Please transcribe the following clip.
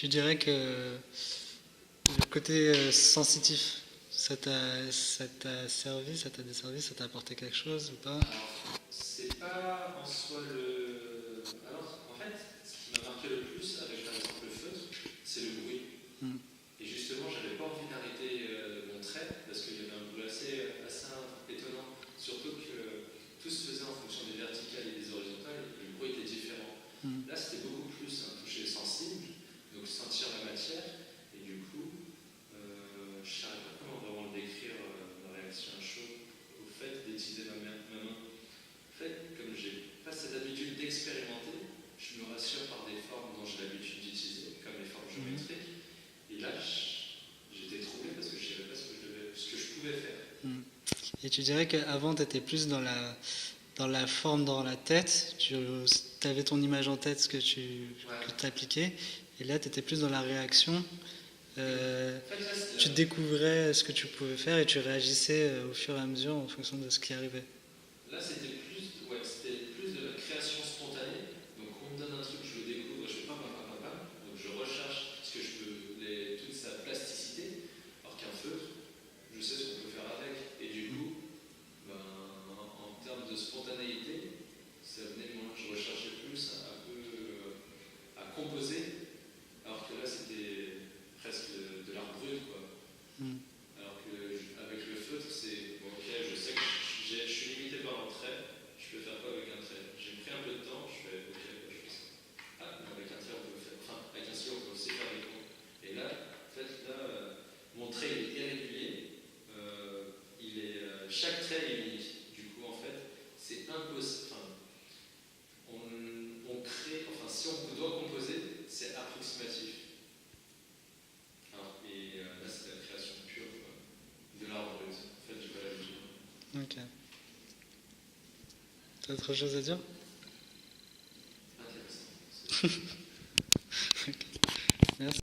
tu dirais que le côté sensitif, ça t'a servi, ça t'a desservi, ça t'a apporté quelque chose ou pas? Alors, c'est pas en soi le. Alors, en fait, ce qui m'a marqué le plus avec par exemple le feutre, c'est le bruit. Mm. Et justement, j'avais pas envie d'arrêter mon trait parce qu'il y avait un bruit assez étonnant. Surtout que tout se faisait en fonction des verticales et des horizontales et le bruit était différent. Mm. Là, c'était beaucoup plus un toucher sensible, donc sentir la matière. Et du coup, je ne savais pas comment vraiment le décrire, ma réaction à chaud au fait d'utiliser ma main. En fait, comme j'ai pas cette habitude d'expérimenter, je me rassure par des formes dont j'ai l'habitude d'utiliser, comme les formes géométriques. Et là, j'étais troublé parce que je ne savais pas ce que je pouvais faire. Mm. Et tu dirais qu'avant, tu étais plus dans la forme, dans la tête, tu avais ton image en tête, ce que tu appliquais, et là, tu étais plus dans la réaction. En fait, là, Tu découvrais ce que tu pouvais faire et tu réagissais au fur et à mesure en fonction de ce qui arrivait. là, c'était plus de la création spontanée. Donc, on me donne un truc, je le découvre, je fais pam, pam, pam, pam. Donc, je recherche ce que je peux, toute sa plasticité. Alors qu'un feutre, je sais ce qu'on peut faire avec. Et du coup, ben, en termes de spontanéité, ça venait de moi. Je recherchais plus un peu à composer. Alors que là, c'était presque de l'art brut, quoi. Mm. Alors qu'avec le feutre, c'est bon, ok, je sais que je suis limité par un trait, je peux faire quoi avec un trait? J'ai pris un peu de temps, je fais ok, je fais ça. Ah, mais avec un trait, on peut faire. Enfin, avec un stylo, on peut aussi faire des comptes. Et là, en fait, mon trait il est irrégulier, chaque trait est unique. Du coup, en fait, c'est impossible. Enfin, on crée, enfin, si on doit composer, c'est approximatif. Et là, c'est la création pure, quoi, de l'art brut. En fait, j'ai pas l'habitude. Ok. T'as autre chose à dire? Intéressant.